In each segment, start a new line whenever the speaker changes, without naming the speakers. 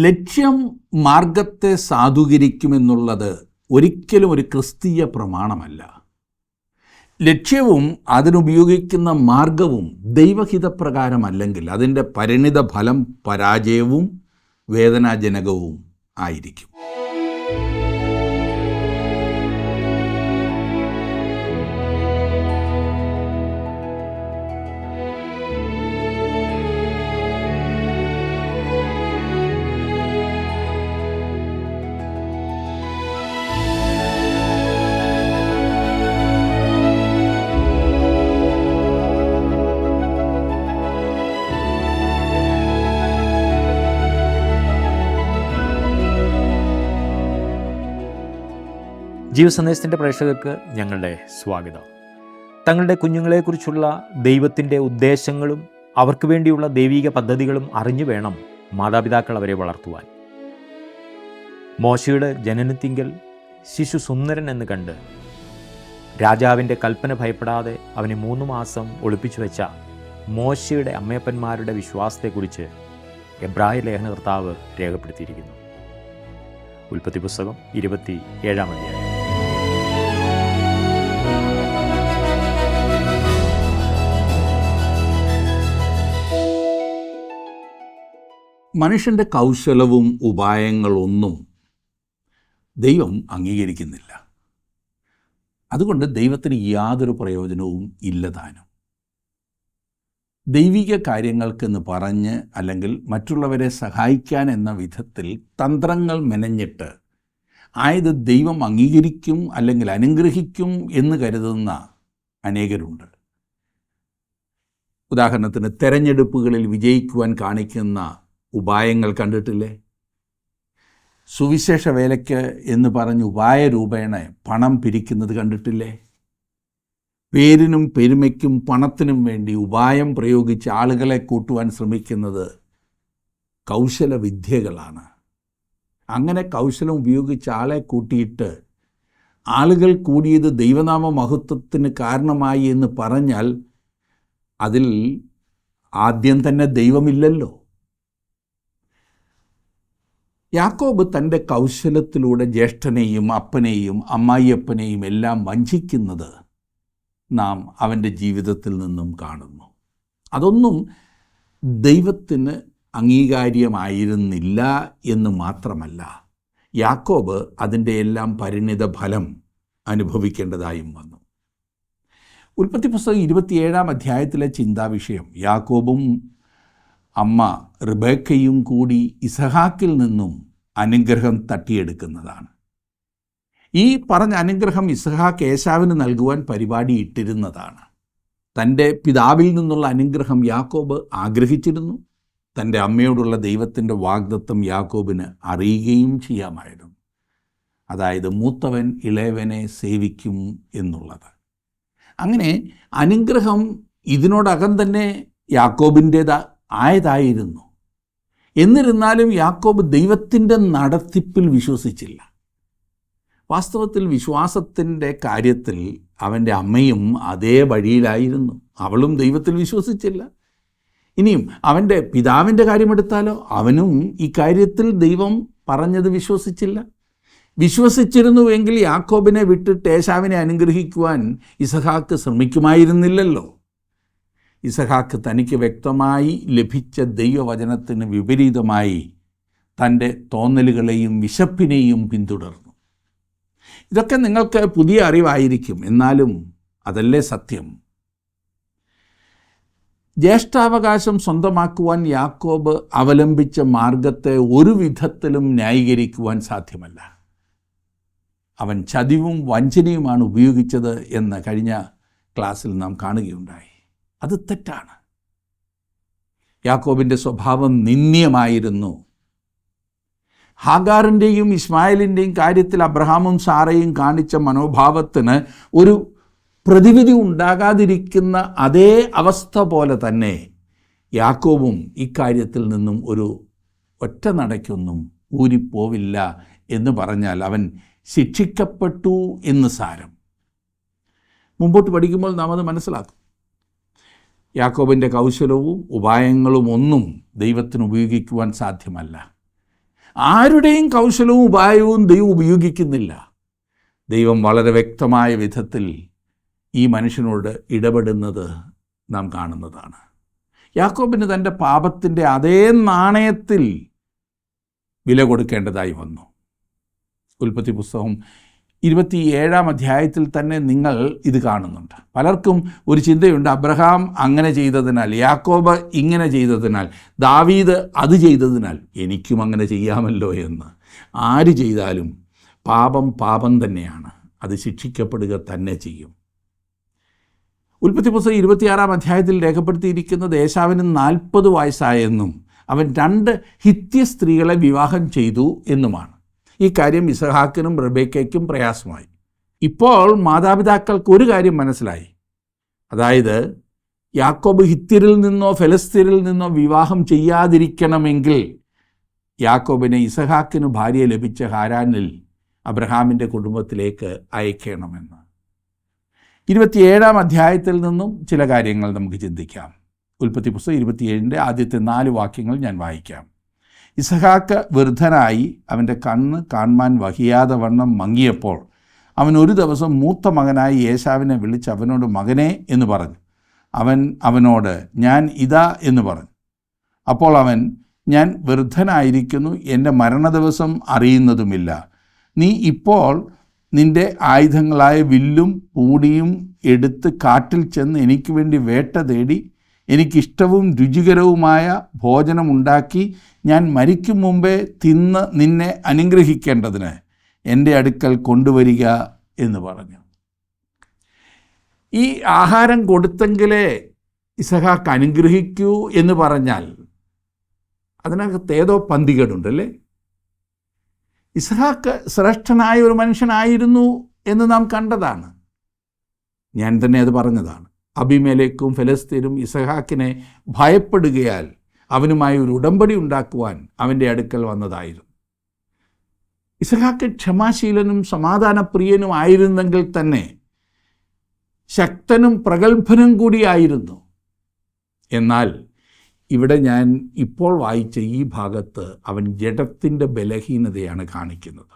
ലക്ഷ്യം മാർഗത്തെ സാധൂകരിക്കുമെന്നുള്ളത് ഒരിക്കലും ഒരു ക്രിസ്തീയ പ്രമാണമല്ല. ലക്ഷ്യവും അതിനുപയോഗിക്കുന്ന മാർഗവും ദൈവഹിതപ്രകാരമല്ലെങ്കിൽ അതിൻ്റെ പരിണിത ഫലം പരാജയവും വേദനാജനകവും ആയിരിക്കും.
ജീവസന്ദേശത്തിൻ്റെ പ്രേക്ഷകർക്ക് ഞങ്ങളുടെ സ്വാഗതം. തങ്ങളുടെ കുഞ്ഞുങ്ങളെക്കുറിച്ചുള്ള ദൈവത്തിൻ്റെ ഉദ്ദേശങ്ങളും അവർക്ക് വേണ്ടിയുള്ള ദൈവിക പദ്ധതികളും അറിഞ്ഞു വേണം മാതാപിതാക്കൾ അവരെ വളർത്തുവാൻ. മോശയുടെ ജനനത്തിങ്കൽ ശിശു സുന്ദരൻ എന്ന് കണ്ട് രാജാവിൻ്റെ കൽപ്പന ഭയപ്പെടാതെ അവനെ 3 മാസം ഒളിപ്പിച്ചു വെച്ച മോശയുടെ അമ്മയപ്പന്മാരുടെ വിശ്വാസത്തെക്കുറിച്ച് എബ്രായ ലേഖനകർത്താവ് രേഖപ്പെടുത്തിയിരിക്കുന്നു. ഉൽപ്പത്തി പുസ്തകം 27-ാം അധ്യായം.
മനുഷ്യൻ്റെ കൗശലവും ഉപായങ്ങളൊന്നും ദൈവം അംഗീകരിക്കുന്നില്ല. അതുകൊണ്ട് ദൈവത്തിന് യാതൊരു പ്രയോജനവും ഇല്ലതാനും. ദൈവിക കാര്യങ്ങൾക്കെന്ന് പറഞ്ഞ് അല്ലെങ്കിൽ മറ്റുള്ളവരെ സഹായിക്കാൻ എന്ന വിധത്തിൽ തന്ത്രങ്ങൾ മെനഞ്ഞിട്ട് ആയത് ദൈവം അംഗീകരിക്കും അല്ലെങ്കിൽ അനുഗ്രഹിക്കും എന്ന് കരുതുന്ന അനേകരുണ്ട്. ഉദാഹരണത്തിന് തെരഞ്ഞെടുപ്പുകളിൽ വിജയിക്കുവാൻ കാണിക്കുന്ന ഉപായങ്ങൾ കണ്ടിട്ടില്ലേ? സുവിശേഷ വേലയ്ക്ക് എന്ന് പറഞ്ഞ് ഉപായരൂപേണ പണം പിരിക്കുന്നത് കണ്ടിട്ടില്ലേ? പേരിനും പെരുമയ്ക്കും പണത്തിനും വേണ്ടി ഉപായം പ്രയോഗിച്ച് ആളുകളെ കൂട്ടുവാൻ ശ്രമിക്കുന്നത് കൗശല വിദ്യകളാണ്. അങ്ങനെ കൗശലം ഉപയോഗിച്ച് ആളെ കൂട്ടിയിട്ട് ആളുകൾ കൂടിയത് ദൈവനാമ മഹത്വത്തിന് കാരണമായി എന്ന് പറഞ്ഞാൽ അതിൽ ആദ്യം തന്നെ ദൈവമില്ലല്ലോ. യാക്കോബ് തൻ്റെ കൗശലത്തിലൂടെ ജ്യേഷ്ഠനെയും അപ്പനെയും അമ്മായിയപ്പനെയും എല്ലാം വഞ്ചിക്കുന്നത് നാം അവൻ്റെ ജീവിതത്തിൽ നിന്നും കാണുന്നു. അതൊന്നും ദൈവത്തിന് അംഗീകാര്യമായിരുന്നില്ല എന്ന് മാത്രമല്ല, യാക്കോബ് അതിൻ്റെ എല്ലാം പരിണിത ഫലം അനുഭവിക്കേണ്ടതായും വന്നു. ഉൽപ്പത്തി പുസ്തകം 27-ാം അധ്യായത്തിലെ ചിന്താവിഷയം യാക്കോബും അമ്മ റിബേക്കയും കൂടി ഇസഹാക്കിൽ നിന്നും അനുഗ്രഹം തട്ടിയെടുക്കുന്നതാണ്. ഈ പറഞ്ഞ അനുഗ്രഹം ഇസഹാക്ക് ഏശാവിന് നൽകുവാൻ പരിപാടി ഇട്ടിരുന്നതാണ്. തൻ്റെ പിതാവിൽ നിന്നുള്ള അനുഗ്രഹം യാക്കോബ് ആഗ്രഹിച്ചിരുന്നു. തൻ്റെ അമ്മയോടുള്ള ദൈവത്തിൻ്റെ വാഗ്ദത്തം യാക്കോബിന് അറിയുകയും ചെയ്യാമായിരുന്നു. അതായത് മൂത്തവൻ ഇളയവനെ സേവിക്കും എന്നുള്ളത്. അങ്ങനെ അനുഗ്രഹം ഇതിനോടകം തന്നെ യാക്കോബിൻ്റേത് ആയതായിരുന്നു. എന്നിരുന്നാലും യാക്കോബ് ദൈവത്തിൻ്റെ നടത്തിപ്പിൽ വിശ്വസിച്ചില്ല. വാസ്തവത്തിൽ വിശ്വാസത്തിൻ്റെ കാര്യത്തിൽ അവൻ്റെ അമ്മയും അതേ വഴിയിലായിരുന്നു. അവളും ദൈവത്തിൽ വിശ്വസിച്ചില്ല. ഇനിയും അവൻ്റെ പിതാവിൻ്റെ കാര്യമെടുത്താലോ, അവനും ഈ കാര്യത്തിൽ ദൈവം പറഞ്ഞത് വിശ്വസിച്ചില്ല. വിശ്വസിച്ചിരുന്നുവെങ്കിൽ യാക്കോബിനെ വിട്ടിട്ട് ഏശാവിനെ അനുഗ്രഹിക്കുവാൻ ഇസഹാക്ക് ശ്രമിക്കുമായിരുന്നില്ലല്ലോ. ഇസഹാക്ക് തനിക്ക് വ്യക്തമായി ലഭിച്ച ദൈവവചനത്തിന് വിപരീതമായി തൻ്റെ തോന്നലുകളെയും വിശപ്പിനെയും പിന്തുടർന്നു. ഇതൊക്കെ നിങ്ങൾക്ക് പുതിയ അറിവായിരിക്കും, എന്നാലും അതല്ലേ സത്യം. ജ്യേഷ്ഠാവകാശം സ്വന്തമാക്കുവാൻ യാക്കോബ് അവലംബിച്ച മാർഗത്തെ ഒരു വിധത്തിലും ന്യായീകരിക്കുവാൻ സാധ്യമല്ല. അവൻ ചതിവും വഞ്ചനയുമാണ് ഉപയോഗിച്ചത് എന്ന് കഴിഞ്ഞ ക്ലാസ്സിൽ നാം കാണുകയുണ്ടായി. അത് തെറ്റാണ്. യാക്കോബിൻ്റെ സ്വഭാവം നിന്ദ്യമായിരുന്നു. ഹാഗാറിൻ്റെയും ഇസ്മായിലിൻ്റെയും കാര്യത്തിൽ അബ്രഹാമും സാറയും കാണിച്ച മനോഭാവത്തിന് ഒരു പ്രതിവിധി ഉണ്ടാകാതിരിക്കുന്ന അതേ അവസ്ഥ പോലെ തന്നെ യാക്കോബും ഇക്കാര്യത്തിൽ നിന്നും ഒരു ഒറ്റ നടയ്ക്കൊന്നും ഊരിപ്പോവില്ല എന്ന് പറഞ്ഞാൽ അവൻ ശിക്ഷിക്കപ്പെട്ടു എന്ന് സാരം. മുമ്പോട്ട് പഠിക്കുമ്പോൾ നാം അത് മനസ്സിലാക്കും. യാക്കോബിൻ്റെ കൗശലവും ഉപായങ്ങളും ഒന്നും ദൈവത്തിന് ഉപയോഗിക്കുവാൻ സാധ്യമല്ല. ആരുടെയും കൗശലവും ഉപായവും ദൈവം ഉപയോഗിക്കുന്നില്ല. ദൈവം വളരെ വ്യക്തമായ വിധത്തിൽ ഈ മനുഷ്യനോട് ഇടപെടുന്നത് നാം കാണുന്നതാണ്. യാക്കോബിന് തൻ്റെ പാപത്തിൻ്റെ അതേ നാണയത്തിൽ വില കൊടുക്കേണ്ടതായി വന്നു. ഉൽപ്പത്തി പുസ്തകം 27-ാം അധ്യായത്തിൽ തന്നെ നിങ്ങൾ ഇത് കാണുന്നുണ്ട്. പലർക്കും ഒരു ചിന്തയുണ്ട്, അബ്രഹാം അങ്ങനെ ചെയ്തതിനാൽ, യാക്കോബ് ഇങ്ങനെ ചെയ്തതിനാൽ, ദാവീദ് അത് ചെയ്തതിനാൽ എനിക്കും അങ്ങനെ ചെയ്യാമല്ലോ എന്ന്. ആര് ചെയ്താലും പാപം തന്നെയാണ്, അത് ശിക്ഷിക്കപ്പെടുക തന്നെ ചെയ്യും. ഉൽപ്പത്തി പുസ്തകം 26-ാം അധ്യായത്തിൽ രേഖപ്പെടുത്തിയിരിക്കുന്നത് ഏശാവിന് 40 വയസ്സായെന്നും അവൻ 2 ഹിത്യ സ്ത്രീകളെ വിവാഹം ചെയ്തു എന്നുമാണ്. ഈ കാര്യം ഇസഹാക്കിനും റെബേക്കയ്ക്കും പ്രയാസമായി. ഇപ്പോൾ മാതാപിതാക്കൾക്ക് ഒരു കാര്യം മനസ്സിലായി, അതായത് യാക്കോബ് ഹിത്യരിൽ നിന്നോ ഫെലിസ്ത്യരിൽ നിന്നോ വിവാഹം ചെയ്യാതിരിക്കണമെങ്കിൽ യാക്കോബിനെ ഇസഹാക്കിന് ഭാര്യ ലഭിച്ച ഹാരാനിൽ അബ്രഹാമിൻ്റെ കുടുംബത്തിലേക്ക് അയക്കണമെന്ന്. 27-ാം അധ്യായത്തിൽ നിന്നും ചില കാര്യങ്ങൾ നമുക്ക് ചിന്തിക്കാം. ഉൽപ്പത്തി പുസ്തകം 27-ന്റെ ആദ്യത്തെ 4 വാക്യങ്ങൾ ഞാൻ വായിക്കാം. ഇസഹാക്ക് വൃദ്ധനായി അവൻ്റെ കണ്ണ് കാണുവാൻ വഹിയാതെ വണ്ണം മങ്ങിയപ്പോൾ അവൻ ഒരു ദിവസം മൂത്ത മകനായി ഏശാവിനെ വിളിച്ച് അവനോട് മകനെ എന്ന് പറഞ്ഞു. അവൻ അവനോട് ഞാൻ ഇതാ എന്ന് പറഞ്ഞു. അപ്പോൾ അവൻ, ഞാൻ വൃദ്ധനായിരിക്കുന്നു, എൻ്റെ മരണദിവസം അറിയുന്നതുമില്ല. നീ ഇപ്പോൾ നിൻ്റെ ആയുധങ്ങളായ വില്ലും പൂടിയും എടുത്ത് കാട്ടിൽ ചെന്ന് എനിക്ക് വേണ്ടി വേട്ട തേടി എനിക്കിഷ്ടവും രുചികരവുമായ ഭോജനമുണ്ടാക്കി ഞാൻ മരിക്കും മുമ്പേ തിന്ന് നിന്നെ അനുഗ്രഹിക്കേണ്ടതിന് എൻ്റെ അടുക്കൽ കൊണ്ടുവരിക എന്ന് പറഞ്ഞു. ഈ ആഹാരം കൊടുത്തെങ്കിലേ ഇസഹാക്ക് അനുഗ്രഹിക്കൂ എന്ന് പറഞ്ഞാൽ അതിനകത്ത് ഏതോ പന്തികേടുണ്ടല്ലേ. ഇസഹാക്ക് ശ്രേഷ്ഠനായ ഒരു മനുഷ്യനായിരുന്നു എന്ന് നാം കണ്ടതാണ്. ഞാൻ തന്നെ അത് പറഞ്ഞതാണ്. അബീമേലെക്കും ഫെലിസ്ത്യരും ഇസഹാക്കിനെ ഭയപ്പെടുകയാൽ അവനുമായി ഒരു ഉടമ്പടി ഉണ്ടാക്കുവാൻ അവൻ്റെ അടുക്കൽ വന്നതായിരുന്നു. ഇസഹാക്ക് ക്ഷമാശീലനും സമാധാനപ്രിയനും ആയിരുന്നെങ്കിൽ തന്നെ ശക്തനും പ്രഗത്ഭനും കൂടിയായിരുന്നു. എന്നാൽ ഇവിടെ ഞാൻ ഇപ്പോൾ വായിച്ച ഈ ഭാഗത്ത് അവൻ ജഡത്തിൻ്റെ ബലഹീനതയാണ് കാണിക്കുന്നത്.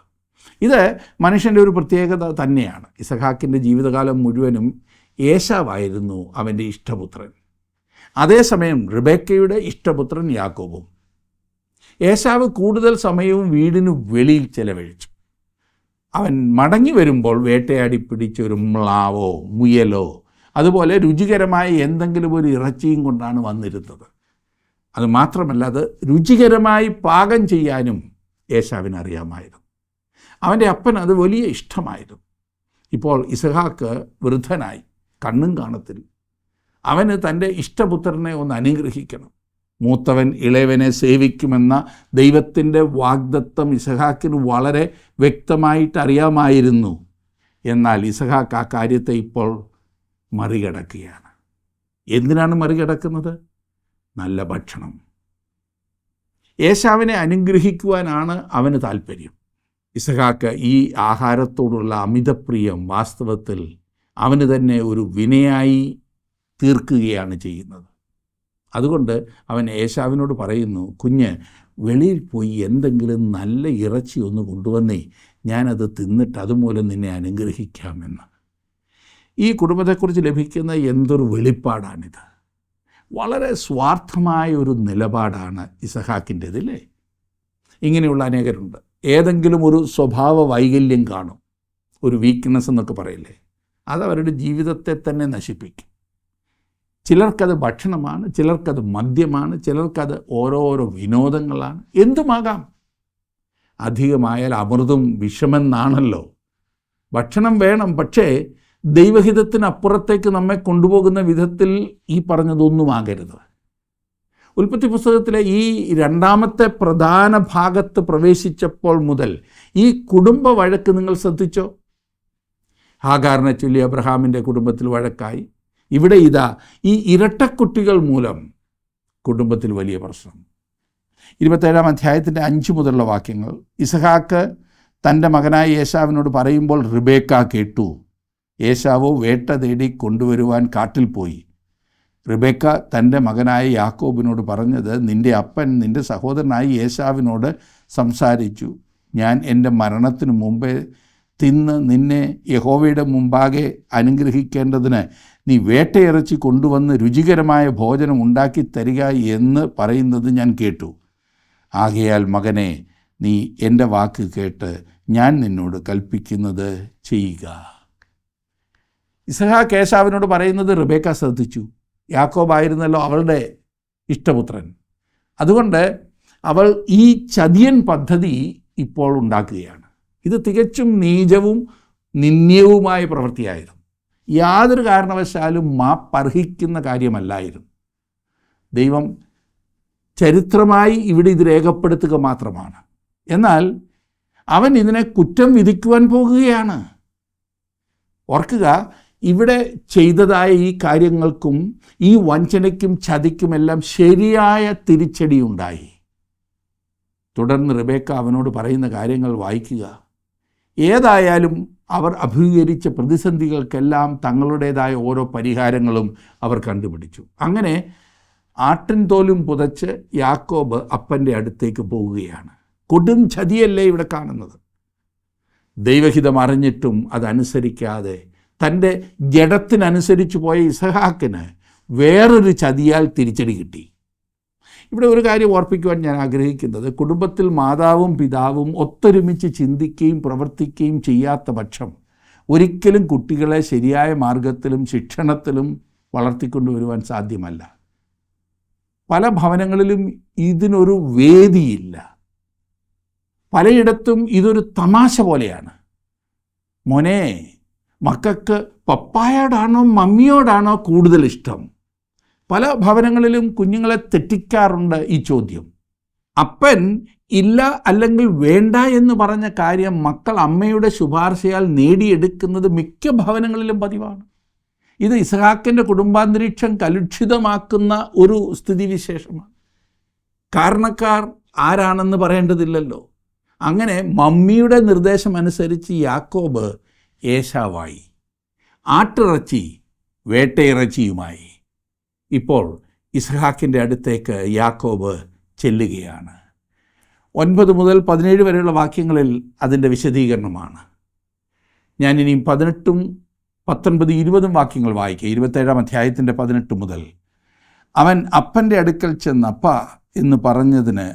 ഇത് മനുഷ്യൻ്റെ ഒരു പ്രത്യേകത തന്നെയാണ്. ഇസഹാക്കിൻ്റെ ജീവിതകാലം മുഴുവനും ഏശാവായിരുന്നു അവൻ്റെ ഇഷ്ടപുത്രൻ. അതേസമയം റിബേക്കയുടെ ഇഷ്ടപുത്രൻ യാക്കോബും. ഏശാവ് കൂടുതൽ സമയവും വീടിനു വെളിയിൽ ചെലവഴിച്ചു. അവൻ മടങ്ങി വരുമ്പോൾ വേട്ടയാടി പിടിച്ച ഒരു മ്ലാവോ മുയലോ അതുപോലെ രുചികരമായ എന്തെങ്കിലും ഒരു ഇറച്ചിയും കൊണ്ടാണ് വന്നിരുന്നത്. അതുമാത്രമല്ല, അത് രുചികരമായി പാകം ചെയ്യാനും ഏശാവിന് അറിയാമായിരുന്നു. അവൻ്റെ അപ്പൻ അത് വലിയ ഇഷ്ടമായിരുന്നു. ഇപ്പോൾ ഇസഹാക്ക് വൃദ്ധനായി, കണ്ണും കാണത്തില്ല. അവന് തൻ്റെ ഇഷ്ടപുത്രനെ ഒന്ന് അനുഗ്രഹിക്കണം. മൂത്തവൻ ഇളയവനെ സേവിക്കുമെന്ന ദൈവത്തിൻ്റെ വാഗ്ദത്തം ഇസഹാക്കിന് വളരെ വ്യക്തമായിട്ട് അറിയാമായിരുന്നു. എന്നാൽ ഇസഹാക്ക് ആ കാര്യത്തെ ഇപ്പോൾ മറികടക്കുകയാണ്. എന്തിനാണ് മറികടക്കുന്നത്? നല്ല ഭക്ഷണം. ഏശാവിനെ അനുഗ്രഹിക്കുവാനാണ് അവന് താല്പര്യം. ഇസഹാക്ക് ഈ ആഹാരത്തോടുള്ള അമിതപ്രിയം വാസ്തവത്തിൽ അവന് തന്നെ ഒരു വിനയായി തീർക്കുകയാണ് ചെയ്യുന്നത്. അതുകൊണ്ട് അവൻ ഏശാവിനോട് പറയുന്നു, കുഞ്ഞ് വെളിയിൽ പോയി എന്തെങ്കിലും നല്ല ഇറച്ചി ഒന്ന് കൊണ്ടുവന്നേ, ഞാനത് തിന്നിട്ട് അതുമൂലം നിന്നെ അനുഗ്രഹിക്കാമെന്ന്. ഈ കുടുംബത്തെക്കുറിച്ച് ലഭിക്കുന്ന എന്തൊരു വെളിപ്പാടാണിത്! വളരെ സ്വാർത്ഥമായ ഒരു നിലപാടാണ് ഇസഹാക്കിൻ്റെതില്ലേ. ഇങ്ങനെയുള്ള അനേകരുണ്ട്. ഏതെങ്കിലും ഒരു സ്വഭാവ വൈകല്യം കാണും, ഒരു വീക്ക്നെസ് എന്നൊക്കെ പറയില്ലേ, അതവരുടെ ജീവിതത്തെ തന്നെ നശിപ്പിക്കും. ചിലർക്കത് ഭക്ഷണമാണ്, ചിലർക്കത് മദ്യമാണ്, ചിലർക്കത് ഓരോരോ വിനോദങ്ങളാണ്, എന്തുമാകാം. അധികമായാൽ അമൃതും വിഷമെന്നാണല്ലോ. ഭക്ഷണം വേണം, പക്ഷേ ദൈവഹിതത്തിനപ്പുറത്തേക്ക് നമ്മെ കൊണ്ടുപോകുന്ന വിധത്തിൽ ഈ പറഞ്ഞതൊന്നും ആകരുത്. ഉൽപ്പത്തി പുസ്തകത്തിലെ ഈ 2ാമത്തെ പ്രധാന ഭാഗത്ത് പ്രവേശിച്ചപ്പോൾ മുതൽ ഈ കുടുംബ വഴക്ക് നിങ്ങൾ ശ്രദ്ധിച്ചോ? ഹാഗാറിനെ ചൊല്ലി അബ്രഹാമിൻ്റെ കുടുംബത്തിൽ വഴക്കായി. ഇവിടെ ഇതാ ഈ ഇരട്ടക്കുട്ടികൾ മൂലം കുടുംബത്തിൽ വലിയ പ്രശ്നം. 27-ാം അധ്യായത്തിൻ്റെ 5 മുതലുള്ള വാക്യങ്ങൾ. ഇസഹാക്ക് തൻ്റെ മകനായ ഏശാവിനോട് പറയുമ്പോൾ റിബേക്ക കേട്ടു. ഏശാവോ വേട്ട തേടി കൊണ്ടുവരുവാൻ കാട്ടിൽ പോയി. റിബെക്ക തൻ്റെ മകനായ യാക്കോബിനോട് പറഞ്ഞത്, നിൻ്റെ അപ്പൻ നിൻ്റെ സഹോദരനായ ഏശാവിനോട് സംസാരിച്ചു. ഞാൻ എൻ്റെ മരണത്തിനു മുമ്പേ തിന്ന് നിന്നെ യഹോവയുടെ മുമ്പാകെ അനുഗ്രഹിക്കേണ്ടതിന് നീ വേട്ടയിറച്ചി കൊണ്ടുവന്ന് രുചികരമായ ഭോജനം ഉണ്ടാക്കി തരിക എന്ന് പറയുന്നത് ഞാൻ കേട്ടു. ആകയാൽ മകനെ, നീ എൻ്റെ വാക്ക് കേട്ട് ഞാൻ നിന്നോട് കൽപ്പിക്കുന്നത് ചെയ്യുക. ഇസഹാക്ക് ഏശാവിനോട് പറയുന്നത് റിബെക്ക ശ്രദ്ധിച്ചു. യാക്കോബായിരുന്നല്ലോ അവളുടെ ഇഷ്ടപുത്രൻ. അതുകൊണ്ട് അവൾ ഈ ചതിയൻ പദ്ധതി ഇപ്പോൾ ഉണ്ടാക്കുകയാണ്. ഇത് തികച്ചും നീചവും നിന്ദ്യവുമായ പ്രവൃത്തിയായിരുന്നു. യാതൊരു കാരണവശാലും മാപ്പർഹിക്കുന്ന കാര്യമല്ലായിരുന്നു. ദൈവം ചരിത്രമായി ഇവിടെ ഇത് രേഖപ്പെടുത്തുക മാത്രമാണ്. എന്നാൽ അവൻ ഇതിനെ കുറ്റം വിധിക്കുവാൻ പോകുകയാണ്. ഓർക്കുക, ഇവിടെ ചെയ്തതായ ഈ കാര്യങ്ങൾക്കും ഈ വഞ്ചനയ്ക്കും ചതിക്കുമെല്ലാം ശരിയായ തിരിച്ചടിയുണ്ടായി. തുടർന്ന് റിബെക്ക അവനോട് പറയുന്ന കാര്യങ്ങൾ വായിക്കുക. ഏതായാലും അവർ അഭിമുഖീകരിച്ച പ്രതിസന്ധികൾക്കെല്ലാം തങ്ങളുടേതായ ഓരോ പരിഹാരങ്ങളും അവർ കണ്ടുപിടിച്ചു. അങ്ങനെ ആട്ടിൻതോലും പുതച്ച് യാക്കോബ് അപ്പൻ്റെ അടുത്തേക്ക് പോവുകയാണ്. കൊടും ചതിയല്ലേ ഇവിടെ കാണുന്നത്. ദൈവഹിതം അറിഞ്ഞിട്ടും അതനുസരിക്കാതെ തൻ്റെ ജഡത്തിനനുസരിച്ച് പോയ ഇസഹാക്കിന് വേറൊരു ചതിയാൽ തിരിച്ചടി കിട്ടി. ഇവിടെ ഒരു കാര്യം ഓർപ്പിക്കുവാൻ ഞാൻ ആഗ്രഹിക്കുന്നത്, കുടുംബത്തിൽ മാതാവും പിതാവും ഒത്തൊരുമിച്ച് ചിന്തിക്കുകയും പ്രവർത്തിക്കുകയും ചെയ്യാത്ത പക്ഷം ഒരിക്കലും കുട്ടികളെ ശരിയായ മാർഗത്തിലും ശിക്ഷണത്തിലും വളർത്തിക്കൊണ്ടുവരുവാൻ സാധ്യമല്ല. പല ഭവനങ്ങളിലും ഇതിനൊരു വേദിയില്ല. പലയിടത്തും ഇതൊരു തമാശ പോലെയാണ്. മോനെ, മക്കൾക്ക് പപ്പായോടാണോ മമ്മിയോടാണോ കൂടുതൽ ഇഷ്ടം? പല ഭവനങ്ങളിലും കുഞ്ഞുങ്ങളെ തെറ്റിക്കാറുണ്ട് ഈ ചോദ്യം. അപ്പൻ ഇല്ല അല്ലെങ്കിൽ വേണ്ട എന്ന് പറഞ്ഞ കാര്യം മക്കൾ അമ്മയുടെ ശുപാർശയാൽ നേടിയെടുക്കുന്നത് മിക്ക ഭവനങ്ങളിലും പതിവാണ്. ഇത് ഇസഹാക്കിൻ്റെ കുടുംബാന്തരീക്ഷം കലുഷിതമാക്കുന്ന ഒരു സ്ഥിതിവിശേഷമാണ്. കാരണക്കാർ ആരാണെന്ന് പറയേണ്ടതില്ലല്ലോ. അങ്ങനെ മമ്മിയുടെ നിർദ്ദേശമനുസരിച്ച് യാക്കോബ് ഏശാവായി, ആട്ടിറച്ചി വേട്ടയിറച്ചിയുമായി. ഇപ്പോൾ ഇസ്ഹാക്കിൻ്റെ അടുത്തേക്ക് യാക്കോബ് ചെല്ലുകയാണ്. 9 മുതൽ 17 വരെയുള്ള വാക്യങ്ങളിൽ അതിൻ്റെ വിശദീകരണമാണ്. ഞാനിനി 18, 19, 20 വാക്യങ്ങൾ വായിക്കുക. 27-ാം അധ്യായത്തിൻ്റെ 18 മുതൽ. അവൻ അപ്പൻ്റെ അടുക്കൽ ചെന്ന് അപ്പ എന്ന് പറഞ്ഞതിന്,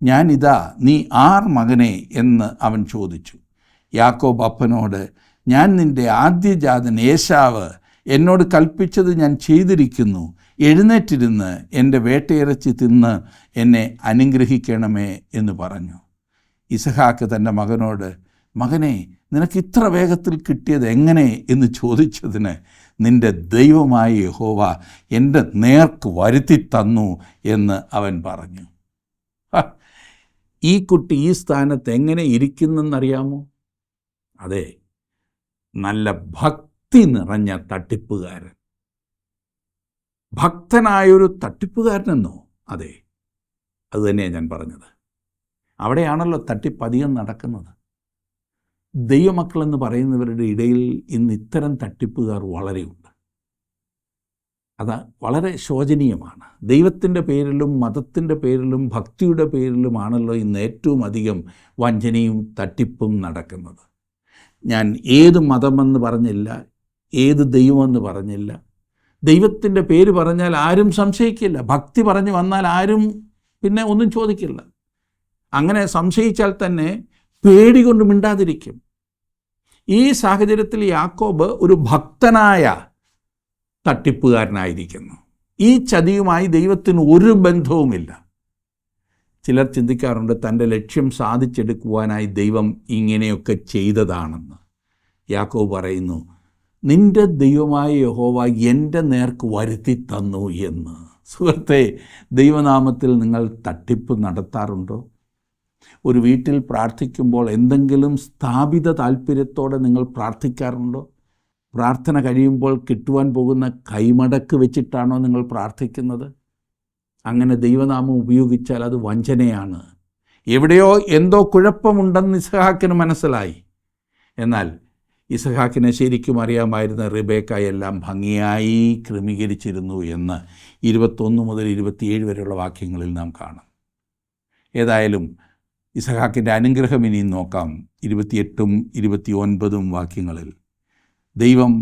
ഞാനിതാ, നീ ആർ മകനെ എന്ന് അവൻ ചോദിച്ചു. യാക്കോബ് അപ്പനോട്, ഞാൻ നിൻ്റെ ആദ്യജാതൻ ഏശാവ്, എന്നോട് കൽപ്പിച്ചത് ഞാൻ ചെയ്തിരിക്കുന്നു. എഴുന്നേറ്റിരുന്ന് എൻ്റെ വേട്ടയിറച്ചി തിന്ന് എന്നെ അനുഗ്രഹിക്കണമേ എന്ന് പറഞ്ഞു. ഇസഹാക്ക് തൻ്റെ മകനോട്, മകനെ, നിനക്ക് ഇത്ര വേഗത്തിൽ കിട്ടിയത് എങ്ങനെ എന്ന് ചോദിച്ചതിന്, നിൻ്റെ ദൈവമായ യഹോവ എൻ്റെ നേർക്ക് വരുത്തി തന്നു എന്ന് അവൻ പറഞ്ഞു. ഈ കുട്ടി ഈ സ്ഥാനത്ത് എങ്ങനെ ഇരിക്കുന്നെന്നറിയാമോ? അതെ, നല്ല ഭക്തി നിറഞ്ഞ തട്ടിപ്പുകാരൻ. ഭക്തനായൊരു തട്ടിപ്പുകാരനെന്നോ? അതെ, അതുതന്നെയാണ് ഞാൻ പറഞ്ഞത്. അവിടെയാണല്ലോ തട്ടിപ്പധികം നടക്കുന്നത്. ദൈവമക്കളെന്ന് പറയുന്നവരുടെ ഇടയിൽ ഇന്ന് ഇത്തരം തട്ടിപ്പുകാർ വളരെയുണ്ട്. അത് വളരെ ശോചനീയമാണ്. ദൈവത്തിൻ്റെ പേരിലും മതത്തിൻ്റെ പേരിലും ഭക്തിയുടെ പേരിലുമാണല്ലോ ഇന്ന് ഏറ്റവും അധികം വഞ്ചനയും തട്ടിപ്പും നടക്കുന്നത്. ഞാൻ ഏത് മതമെന്ന് പറഞ്ഞില്ല, ഏത് ദൈവമെന്ന് പറഞ്ഞില്ല. ദൈവത്തിൻ്റെ പേര് പറഞ്ഞാൽ ആരും സംശയിക്കില്ല. ഭക്തി പറഞ്ഞു വന്നാൽ ആരും പിന്നെ ഒന്നും ചോദിക്കില്ല. അങ്ങനെ സംശയിച്ചാൽ തന്നെ പേടി കൊണ്ട് മിണ്ടാതിരിക്കും. ഈ സാഹചര്യത്തിൽ യാക്കോബ് ഒരു ഭക്തനായ തട്ടിപ്പുകാരനായിരിക്കുന്നു. ഈ ചതിയുമായി ദൈവത്തിന് ഒരു ബന്ധവുമില്ല. ചിലർ ചിന്തിക്കാറുണ്ട് തൻ്റെ ലക്ഷ്യം സാധിച്ചെടുക്കുവാനായി ദൈവം ഇങ്ങനെയൊക്കെ ചെയ്തതാണെന്ന്. യാക്കോബ് പറയുന്നു, നിൻ്റെ ദൈവമായ യഹോവ എൻ്റെ നേർക്ക് വരുത്തി തന്നു എന്ന്. സുഹൃത്തെ, ദൈവനാമത്തിൽ നിങ്ങൾ തട്ടിപ്പ് നടത്താറുണ്ടോ? ഒരു വീട്ടിൽ പ്രാർത്ഥിക്കുമ്പോൾ എന്തെങ്കിലും സ്ഥാപിത താല്പര്യത്തോടെ നിങ്ങൾ പ്രാർത്ഥിക്കാറുണ്ടോ? പ്രാർത്ഥന കഴിയുമ്പോൾ കിട്ടുവാൻ പോകുന്ന കൈമടക്ക് വെച്ചിട്ടാണോ നിങ്ങൾ പ്രാർത്ഥിക്കുന്നത്? അങ്ങനെ ദൈവനാമം ഉപയോഗിച്ചാൽ അത് വഞ്ചനയാണ്. എവിടെയോ എന്തോ കുഴപ്പമുണ്ടെന്ന് ഇസ്ഹാക്കിന് മനസ്സിലായി. എന്നാൽ ഇസഹാക്കിനെ ശരിക്കും അറിയാമായിരുന്ന റിബേക്ക എല്ലാം ഭംഗിയായി ക്രമീകരിച്ചിരുന്നു എന്ന് 21 മുതൽ 27 വരെയുള്ള വാക്യങ്ങളിൽ നാം കാണും. ഏതായാലും ഇസഹാക്കിൻ്റെ അനുഗ്രഹം ഇനിയും നോക്കാം. 28ഉം 29ഉം വാക്യങ്ങളിൽ ദൈവം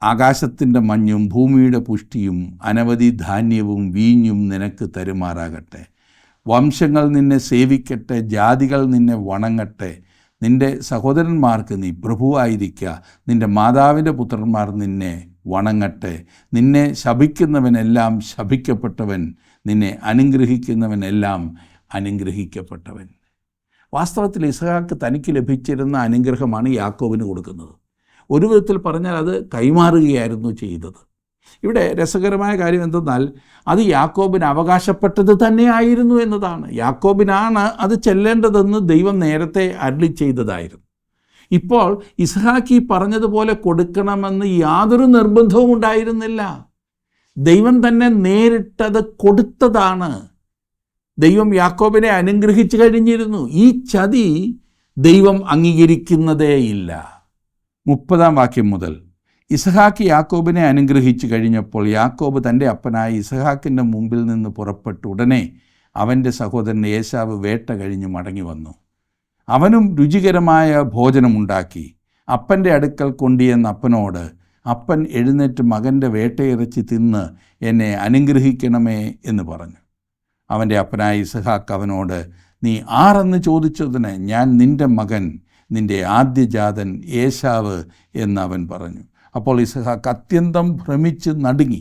ആകാശത്തിൻ്റെ മഞ്ഞും ഭൂമിയുടെ പുഷ്ടിയും അനവധി ധാന്യവും വീഞ്ഞും നിനക്ക് തരുമാറാകട്ടെ. വംശങ്ങൾ നിന്നെ സേവിക്കട്ടെ, ജാതികൾ നിന്നെ വണങ്ങട്ടെ. നിൻ്റെ സഹോദരന്മാർക്ക് നീ പ്രഭുവായിരിക്കുക, നിൻ്റെ മാതാവിൻ്റെ പുത്രന്മാർ നിന്നെ വണങ്ങട്ടെ. നിന്നെ ശപിക്കുന്നവനെല്ലാം ശപിക്കപ്പെട്ടവൻ, നിന്നെ അനുഗ്രഹിക്കുന്നവനെല്ലാം അനുഗ്രഹിക്കപ്പെട്ടവൻ. വാസ്തവത്തിൽ ഇസഹാക്ക് തനിക്ക് ലഭിച്ചിരുന്ന അനുഗ്രഹമാണ് യാക്കോബിന് കൊടുക്കുന്നത്. ഒരു വിധത്തിൽ പറഞ്ഞാൽ അത് കൈമാറുകയായിരുന്നു ചെയ്തത്. ഇവിടെ രസകരമായ കാര്യം എന്തെന്നാൽ അത് യാക്കോബിന് അവകാശപ്പെട്ടത് തന്നെയായിരുന്നു എന്നതാണ്. യാക്കോബിനാണ് അത് ചെല്ലേണ്ടതെന്ന് ദൈവം നേരത്തെ അരുളി ചെയ്തതായിരുന്നു. ഇപ്പോൾ ഇസ്ഹാക്ക് പറഞ്ഞതുപോലെ കൊടുക്കണമെന്ന് യാതൊരു നിർബന്ധവും ഉണ്ടായിരുന്നില്ല. ദൈവം തന്നെ നേരിട്ടത് കൊടുത്തതാണ്. ദൈവം യാക്കോബിനെ അനുഗ്രഹിച്ചു കഴിഞ്ഞിരുന്നു. ഈ ചതി ദൈവം അംഗീകരിക്കുന്നതേയില്ല. 30-ാം വാക്യം മുതൽ ഇസഹാക്ക് യാക്കോബിനെ അനുഗ്രഹിച്ചു കഴിഞ്ഞപ്പോൾ യാക്കോബ് തൻ്റെ അപ്പനായ ഇസഹാക്കിൻ്റെ മുമ്പിൽ നിന്ന് പുറപ്പെട്ടു. ഉടനെ അവൻ്റെ സഹോദരൻ ഏശാവ് വേട്ട കഴിഞ്ഞ് മടങ്ങി വന്നു. അവനും രുചികരമായ ഭോജനമുണ്ടാക്കി അപ്പൻ്റെ അടുക്കൽ കൊണ്ടുവന്ന അപ്പനോട്, അപ്പൻ എഴുന്നേറ്റ് മകൻ്റെ വേട്ടയിറച്ചി തിന്ന് എന്നെ അനുഗ്രഹിക്കണമേ എന്ന് പറഞ്ഞു. അവൻ്റെ അപ്പനായ ഇസഹാക്ക് അവനോട്, നീ ആരെന്ന് ചോദിച്ചതിന് ഞാൻ നിൻ്റെ മകൻ, നിൻ്റെ ആദ്യജാതൻ ഏശാവ് എന്നവൻ പറഞ്ഞു. അപ്പോൾ ഇസഹാക്ക് അത്യന്തം ഭ്രമിച്ച് നടുങ്ങി.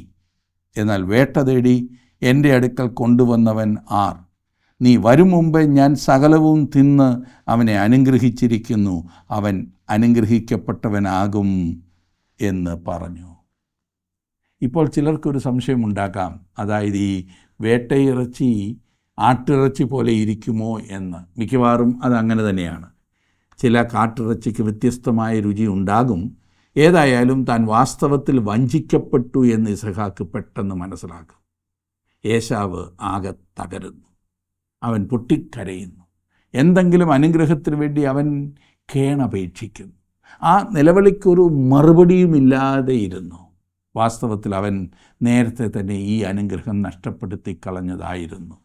എന്നാൽ വേട്ട തേടി എൻ്റെ അടുക്കൽ കൊണ്ടുവന്നവൻ ആർ? നീ വരും മുമ്പേ ഞാൻ സകലവും തിന്ന് അവനെ അനുഗ്രഹിച്ചിരിക്കുന്നു, അവൻ അനുഗ്രഹിക്കപ്പെട്ടവനാകും എന്ന് പറഞ്ഞു. ഇപ്പോൾ ചിലർക്കൊരു സംശയമുണ്ടാക്കാം, അതായത് ഈ വേട്ടയിറച്ചി ആട്ടിറച്ചി പോലെ ഇരിക്കുമോ എന്ന്. മിക്കവാറും അതങ്ങനെ തന്നെയാണ്. ചില കാട്ടിറച്ചിക്ക് വ്യത്യസ്തമായ രുചി ഉണ്ടാകും. ഏതായാലും താൻ വാസ്തവത്തിൽ വഞ്ചിക്കപ്പെട്ടു എന്ന് ഇസഹാക്ക് പെട്ടെന്ന് മനസ്സിലാക്കും. ഏശാവ് ആകെ തകരുന്നു. അവൻ പൊട്ടിക്കരയുന്നു. എന്തെങ്കിലും അനുഗ്രഹത്തിന് വേണ്ടി അവൻ കേണപേക്ഷിക്കുന്നു. ആ നിലവിളിക്കൊരു മറുപടിയുമില്ലാതെ ഇരുന്നു. വാസ്തവത്തിൽ അവൻ നേരത്തെ തന്നെ ഈ അനുഗ്രഹം നഷ്ടപ്പെടുത്തി കളഞ്ഞതായിരുന്നു.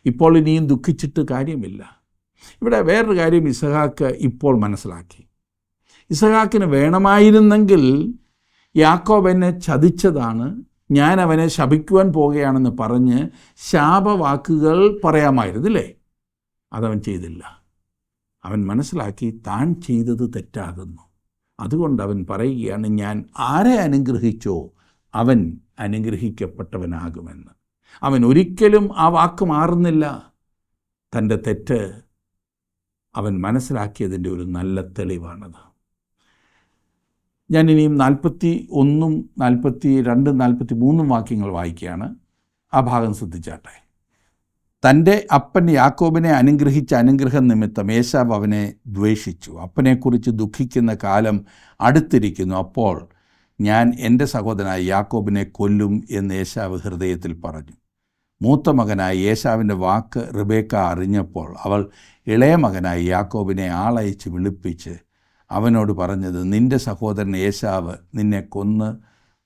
ഇപ്പോൾ ഇനിയും ദുഃഖിച്ചിട്ട് കാര്യമില്ല. ഇവിടെ വേറൊരു കാര്യം ഇസഹാക്ക് ഇപ്പോൾ മനസ്സിലാക്കി. ഇസഹാക്കിന് വേണമായിരുന്നെങ്കിൽ യാക്കോബ് എന്നെ ചതിച്ചതാണ്, ഞാൻ അവനെ ശപിക്കുവാൻ പോകുകയാണെന്ന് പറഞ്ഞ് ശാപവാക്കുകൾ പറയാമായിരുന്നില്ലേ? അതവൻ ചെയ്തില്ല. അവൻ മനസ്സിലാക്കി താൻ ചെയ്തത് തെറ്റാകുന്നു. അതുകൊണ്ട് അവൻ പറയുകയാണ്, ഞാൻ ആരെ അനുഗ്രഹിച്ചോ അവൻ അനുഗ്രഹിക്കപ്പെട്ടവനാകുമെന്ന്. അവൻ ഒരിക്കലും ആ വാക്ക് മാറുന്നില്ല. തൻ്റെ തെറ്റ് അവൻ മനസ്സിലാക്കിയതിൻ്റെ ഒരു നല്ല തെളിവാണത്. ഞാൻ ഇനിയും 41, 42, 43 വാക്യങ്ങൾ വായിക്കുകയാണ്. ആ ഭാഗം ശ്രദ്ധിച്ചാട്ടെ. തൻ്റെ അപ്പൻ യാക്കോബിനെ അനുഗ്രഹിച്ച അനുഗ്രഹം നിമിത്തം ഏശാവ് അവനെ ദ്വേഷിച്ചു. അപ്പനെക്കുറിച്ച് ദുഃഖിക്കുന്ന കാലം അടുത്തിരിക്കുന്നു. അപ്പോൾ ഞാൻ എൻ്റെ സഹോദരനായ യാക്കോബിനെ കൊല്ലും എന്ന് ഏശാവ് ഹൃദയത്തിൽ പറഞ്ഞു. മൂത്ത മകനായ ഏശാവിൻ്റെ വാക്ക് റിബേക്ക അറിഞ്ഞപ്പോൾ അവൾ ഇളയ മകനായി യാക്കോബിനെ ആളയച്ച് വിളിപ്പിച്ച് അവനോട് പറഞ്ഞത്, നിൻ്റെ സഹോദരൻ ഏശാവ് നിന്നെ കൊന്ന്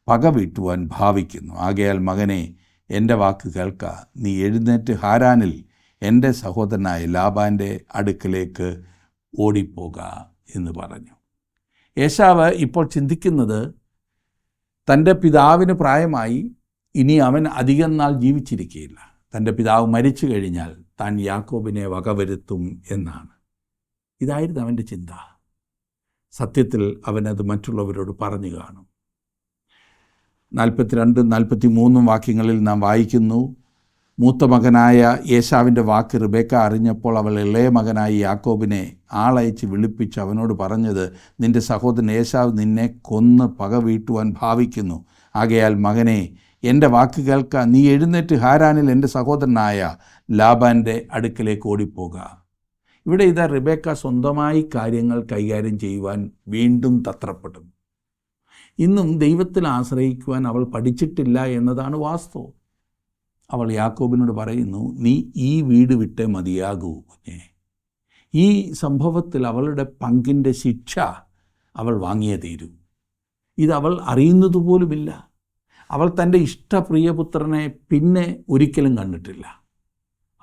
പക വീട്ടുവാൻ ഭാവിക്കുന്നു. ആകയാൽ മകനെ, എൻ്റെ വാക്ക് കേൾക്ക. നീ എഴുന്നേറ്റ് ഹാരാനിൽ എൻ്റെ സഹോദരനായ ലാബാൻ്റെ അടുക്കലേക്ക് ഓടിപ്പോക എന്ന് പറഞ്ഞു. ഏശാവ് ഇപ്പോൾ ചിന്തിക്കുന്നത്, തൻ്റെ പിതാവിന് പ്രായമായി, ഇനി അവൻ അധികം നാൾ ജീവിച്ചിരിക്കുകയില്ല. തൻ്റെ പിതാവ് മരിച്ചു കഴിഞ്ഞാൽ താൻ യാക്കോബിനെ വകവരുത്തും എന്നാണ്. ഇതായിരുന്നു അവൻ്റെ ചിന്ത. സത്യത്തിൽ അവനത് മറ്റുള്ളവരോട് പറഞ്ഞു കാണും. 42, 43 വാക്യങ്ങളിൽ നാം വായിക്കുന്നു, മൂത്ത മകനായ ഏശാവിൻ്റെ വാക്ക് റിബേക്ക അറിഞ്ഞപ്പോൾ അവൾ ഇളയ മകനായ യാക്കോബിനെ ആളയച്ച് വിളിപ്പിച്ച് അവനോട് പറഞ്ഞത്, നിൻ്റെ സഹോദരൻ ഏശാവ് നിന്നെ കൊന്ന് പക വീട്ടുവാൻ ഭാവിക്കുന്നു. ആകയാൽ മകനെ, എൻ്റെ വാക്ക് കേൾക്ക. നീ എഴുന്നേറ്റ് ഹാരാനിൽ എൻ്റെ സഹോദരനായ ലാബാൻ്റെ അടുക്കലേക്ക് ഓടിപ്പോക. ഇവിടെ ഇതാ റിബേക്ക സ്വന്തമായി കാര്യങ്ങൾ കൈകാര്യം ചെയ്യുവാൻ വീണ്ടും തത്രപ്പെടും. ഇന്നും ദൈവത്തിൽ ആശ്രയിക്കുവാൻ അവൾ പഠിച്ചിട്ടില്ല എന്നതാണ് വാസ്തവം. അവൾ യാക്കോബിനോട് പറയുന്നു, നീ ഈ വീട് വിട്ടേ മതിയാകൂ. ഈ സംഭവത്തിൽ അവളുടെ പങ്കിൻ്റെ ശിക്ഷ അവൾ വാങ്ങിയേ തീരൂ. ഇതവൾ അറിയുന്നത് പോലുമില്ല. അവൾ തൻ്റെ ഇഷ്ടപ്രിയപുത്രനെ പിന്നെ ഒരിക്കലും കണ്ടിട്ടില്ല.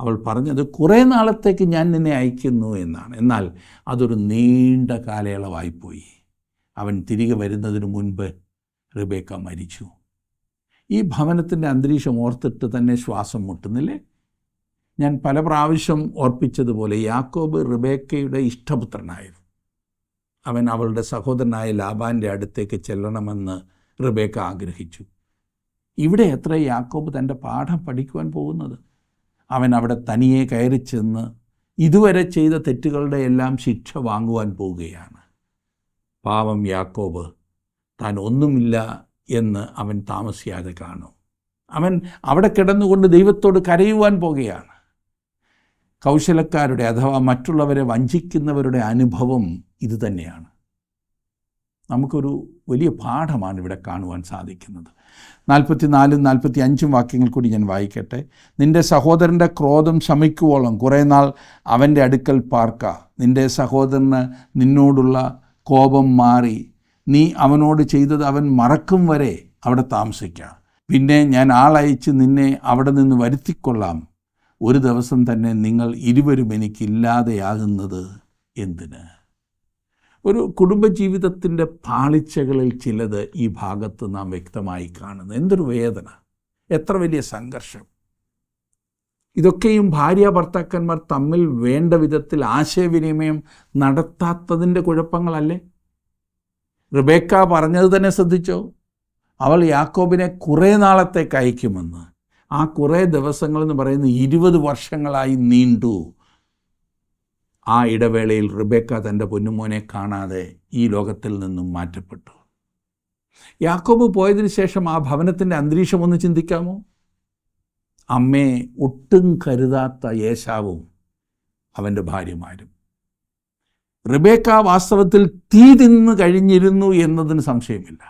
അവൾ പറഞ്ഞത് കുറേ നാളത്തേക്ക് ഞാൻ നിന്നെ അയക്കുന്നു എന്നാണ്. എന്നാൽ അതൊരു നീണ്ട കാലയളവായിപ്പോയി. അവൻ തിരികെ വരുന്നതിന് മുൻപ് റിബേക്ക മരിച്ചു. ഈ ഭവനത്തിൻ്റെ അന്തരീക്ഷം ഓർത്തിട്ട് തന്നെ ശ്വാസം മുട്ടുന്നില്ലേ? ഞാൻ പല പ്രാവശ്യം ഓർപ്പിച്ചതുപോലെ യാക്കോബ് റിബേക്കയുടെ ഇഷ്ടപുത്രനായിരുന്നു. അവൻ അവളുടെ സഹോദരനായ ലാബാൻ്റെ അടുത്തേക്ക് ചെല്ലണമെന്ന് റിബേക്ക ആഗ്രഹിച്ചു. ഇവിടെ എത്ര യാക്കോബ് തൻ്റെ പാഠം പഠിക്കുവാൻ പോകുന്നത്? അവൻ അവിടെ തനിയെ കയറി ചെന്ന് ഇതുവരെ ചെയ്ത തെറ്റുകളുടെ എല്ലാം ശിക്ഷ വാങ്ങുവാൻ പോവുകയാണ്. പാവം യാക്കോബ് താൻ ഒന്നുമില്ല എന്ന് അവൻ താമസിയാതെ കാണും. അവൻ അവിടെ കിടന്നുകൊണ്ട് ദൈവത്തോട് കരയുവാൻ പോകുകയാണ്. കൗശലക്കാരുടെ അഥവാ മറ്റുള്ളവരെ വഞ്ചിക്കുന്നവരുടെ അനുഭവം ഇതുതന്നെയാണ്. നമുക്കൊരു വലിയ പാഠമാണ് ഇവിടെ കാണുവാൻ സാധിക്കുന്നത്. 44, 45 വാക്യങ്ങൾ കൂടി ഞാൻ വായിക്കട്ടെ. നിൻ്റെ സഹോദരൻ്റെ ക്രോധം ശമിക്കുവോളം കുറേ നാൾ അവൻ്റെ അടുക്കൽ പാർക്ക. നിൻ്റെ സഹോദരന് നിന്നോടുള്ള കോപം മാറി നീ അവനോട് ചെയ്തത് അവൻ മറക്കും വരെ അവിടെ താമസിക്കുക. പിന്നെ ഞാൻ ആളയച്ച് നിന്നെ അവിടെ നിന്ന് വരുത്തിക്കൊള്ളാം. ഒരു ദിവസം തന്നെ നിങ്ങൾ ഇരുവരും എനിക്കില്ലാതെയാകുന്നത് എന്തിന്? ഒരു കുടുംബജീവിതത്തിൻ്റെ പാളിച്ചകളിൽ ചിലത് ഈ ഭാഗത്ത് നാം വ്യക്തമായി കാണുന്നു. എന്തൊരു വേദന, എത്ര വലിയ സംഘർഷം! ഇതൊക്കെയും ഭാര്യ ഭർത്താക്കന്മാർ തമ്മിൽ വേണ്ട വിധത്തിൽ ആശയവിനിമയം നടത്താത്തതിൻ്റെ കുഴപ്പങ്ങളല്ലേ? റിബേക്ക പറഞ്ഞത് തന്നെ ശ്രദ്ധിച്ചോ? അവൾ യാക്കോബിനെ കുറേ നാളത്തേക്ക് അയക്കുമെന്ന്. ആ കുറേ ദിവസങ്ങളെന്ന് പറയുന്നത് 20 വർഷങ്ങളായി നീണ്ടു. ആ ഇടവേളയിൽ റിബേക്ക തൻ്റെ പൊന്നുമോനെ കാണാതെ ഈ ലോകത്തിൽ നിന്നും മാറ്റപ്പെട്ടു. യാക്കോബ് പോയതിനു ശേഷം ആ ഭവനത്തിൻ്റെ അന്തരീക്ഷം ഒന്ന് ചിന്തിക്കാമോ? അമ്മയെ ഒട്ടും കരുതാത്ത ഏശാവും അവൻ്റെ ഭാര്യമാരും. റിബേക്ക വാസ്തവത്തിൽ തീ തിന്ന് കഴിഞ്ഞിരുന്നു എന്നതിന് സംശയമില്ല.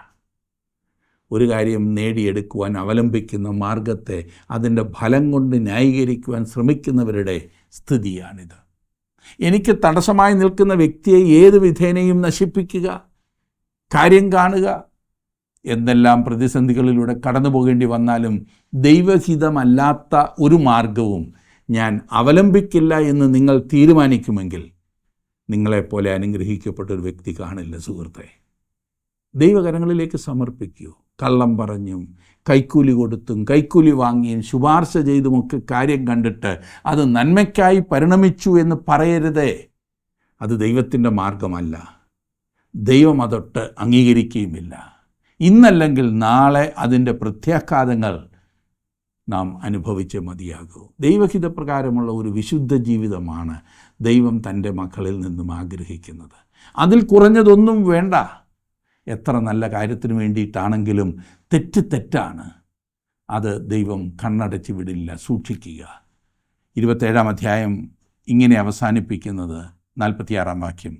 ഒരു കാര്യം നേടിയെടുക്കുവാൻ അവലംബിക്കുന്ന മാർഗത്തെ അതിൻ്റെ ഫലം കൊണ്ട് ന്യായീകരിക്കുവാൻ ശ്രമിക്കുന്നവരുടെ സ്ഥിതിയാണിത്. എനിക്ക് തടസ്സമായി നിൽക്കുന്ന വ്യക്തിയെ ഏത് വിധേനയും നശിപ്പിക്കുക, കാര്യം കാണുക, എന്തെല്ലാം പ്രതിസന്ധികളിലൂടെ കടന്നു പോകേണ്ടി വന്നാലും ദൈവഹിതമല്ലാത്ത ഒരു മാർഗവും ഞാൻ അവലംബിക്കില്ല എന്ന് നിങ്ങൾ തീരുമാനിക്കുമെങ്കിൽ നിങ്ങളെപ്പോലെ അനുഗ്രഹിക്കപ്പെട്ടൊരു വ്യക്തി കാണില്ല സുഹൃത്തെ. ദൈവകരങ്ങളിലേക്ക് സമർപ്പിക്കൂ. കള്ളം പറഞ്ഞും കൈക്കൂലി കൊടുത്തും കൈക്കൂലി വാങ്ങിയും ശുപാർശ ചെയ്തുമൊക്കെ കാര്യം കണ്ടിട്ട് അത് നന്മയ്ക്കായി പരിണമിച്ചു എന്ന് പറയരുതേ. അത് ദൈവത്തിൻ്റെ മാർഗമല്ല. ദൈവം അതൊട്ട് അംഗീകരിക്കുകയുമില്ല. ഇന്നല്ലെങ്കിൽ നാളെ അതിൻ്റെ പ്രത്യാഘാതങ്ങൾ നാം അനുഭവിച്ചേ മതിയാകൂ. ദൈവഹിതപ്രകാരമുള്ള ഒരു വിശുദ്ധ ജീവിതമാണ് ദൈവം തൻ്റെ മക്കളിൽ നിന്നും ആഗ്രഹിക്കുന്നത്. അതിൽ കുറഞ്ഞതൊന്നും വേണ്ട. എത്ര നല്ല കാര്യത്തിന് വേണ്ടിയിട്ടാണെങ്കിലും തെറ്റാണ്. അത് ദൈവം കണ്ണടച്ച് വിടില്ല. സൂക്ഷിക്കുക. 27-ാം അധ്യായം ഇങ്ങനെ അവസാനിപ്പിക്കുന്നത് 46-ാം വാക്യം.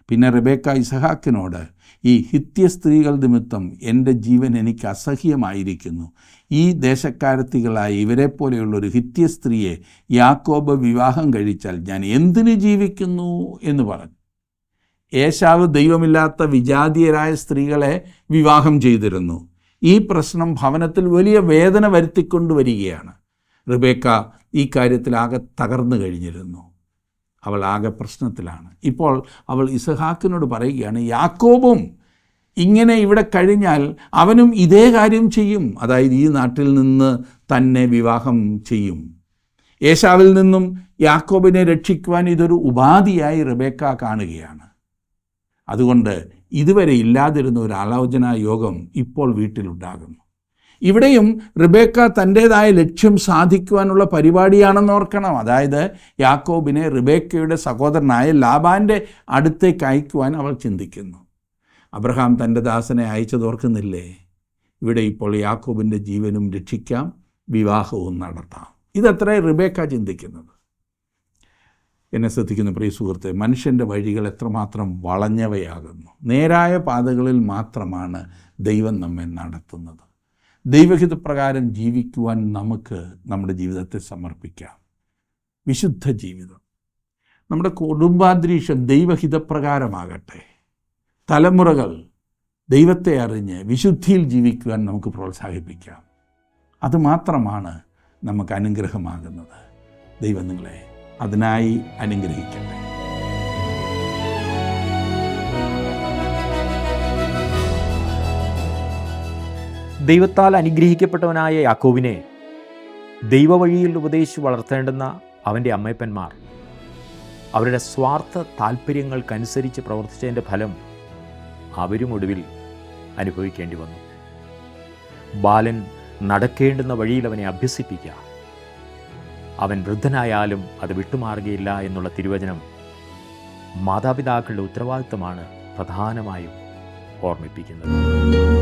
പിന്നെ റിബേക്ക ഇസഹാക്കിനോട്, ഈ ഹിത്യ സ്ത്രീകൾ നിമിത്തം എൻ്റെ ജീവൻ എനിക്ക് അസഹ്യമായിരിക്കുന്നു. ഈ ദേശക്കാരത്തികളായ ഇവരെപ്പോലെയുള്ളൊരു ഹിത്യ സ്ത്രീയെ യാക്കോബ് വിവാഹം കഴിച്ചാൽ ഞാൻ എന്തിനു ജീവിക്കുന്നു എന്ന് പറഞ്ഞു. ഏശാവ് ദൈവമില്ലാത്ത വിജാതീയരായ സ്ത്രീകളെ വിവാഹം ചെയ്തിരുന്നു. ഈ പ്രശ്നം ഭവനത്തിൽ വലിയ വേദന വരുത്തിക്കൊണ്ടുവരികയാണ്. റിബേക്ക ഈ കാര്യത്തിൽ ആകെ തകർന്നു കഴിഞ്ഞിരുന്നു. അവൾ ആകെ പ്രശ്നത്തിലാണ്. ഇപ്പോൾ അവൾ ഇസഹാക്കിനോട് പറയുകയാണ്, യാക്കോബും ഇങ്ങനെ ഇവിടെ കഴിഞ്ഞാൽ അവനും ഇതേ കാര്യം ചെയ്യും. അതായത് ഈ നാട്ടിൽ നിന്ന് തന്നെ വിവാഹം ചെയ്യും. ഏശാവിൽ നിന്നും യാക്കോബിനെ രക്ഷിക്കുവാൻ ഇതൊരു ഉപാധിയായി റിബേക്ക കാണുകയാണ്. അതുകൊണ്ട് ഇതുവരെ ഇല്ലാതിരുന്ന ഒരു ആലോചനാ യോഗം ഇപ്പോൾ വീട്ടിലുണ്ടാകുന്നു. ഇവിടെയും റിബേക്ക തൻ്റേതായ ലക്ഷ്യം സാധിക്കുവാനുള്ള പരിപാടിയാണെന്ന് ഓർക്കണം. അതായത് യാക്കോബിനെ റിബേക്കയുടെ സഹോദരനായ ലാബാൻ്റെ അടുത്തേക്ക് അയക്കുവാൻ അവൾ ചിന്തിക്കുന്നു. അബ്രഹാം തൻ്റെ ദാസനെ അയച്ചതോർക്കുന്നില്ലേ? ഇവിടെ ഇപ്പോൾ യാക്കോബിൻ്റെ ജീവനും രക്ഷിക്കാം, വിവാഹവും നടത്താം. ഇതത്രേ റിബേക്ക ചിന്തിക്കുന്നത്. എന്നെ ശ്രദ്ധിക്കുന്ന പ്രിയ സുഹൃത്തെ, മനുഷ്യൻ്റെ വഴികൾ എത്രമാത്രം വളഞ്ഞവയാകുന്നു. നേരായ പാതകളിൽ മാത്രമാണ് ദൈവം നമ്മെ നടത്തുന്നത്. ദൈവഹിതപ്രകാരം ജീവിക്കുവാൻ നമുക്ക് നമ്മുടെ ജീവിതത്തെ സമർപ്പിക്കാം. വിശുദ്ധ ജീവിതം, നമ്മുടെ കുടുംബാന്തരീക്ഷം ദൈവഹിതപ്രകാരമാകട്ടെ. തലമുറകൾ ദൈവത്തെ അറിഞ്ഞ് വിശുദ്ധിയിൽ ജീവിക്കുവാൻ നമുക്ക് പ്രോത്സാഹിപ്പിക്കാം. അതുമാത്രമാണ് നമുക്ക് അനുഗ്രഹമാകുന്നത്. ദൈവം നിങ്ങളെ അതിനായി അനുഗ്രഹിക്കട്ടെ.
ദൈവത്താൽ അനുഗ്രഹിക്കപ്പെട്ടവനായ യാക്കോബിനെ ദൈവവഴിയിൽ ഉപദേശിച്ച് വളർത്തേണ്ടുന്ന അവൻ്റെ അമ്മയപ്പന്മാർ അവരുടെ സ്വാർത്ഥ താല്പര്യങ്ങൾക്കനുസരിച്ച് പ്രവർത്തിച്ചതിൻ്റെ ഫലം അവരും ഒടുവിൽ അനുഭവിക്കേണ്ടി വന്നു. ബാലൻ നടക്കേണ്ടുന്ന വഴിയിൽ അവനെ അഭ്യസിപ്പിക്കുക, അവൻ വൃദ്ധനായാലും അത് വിട്ടുമാറുകയില്ല എന്നുള്ള തിരുവചനം മാതാപിതാക്കളുടെ ഉത്തരവാദിത്തമാണ് പ്രധാനമായും ഓർമ്മിപ്പിക്കുന്നത്.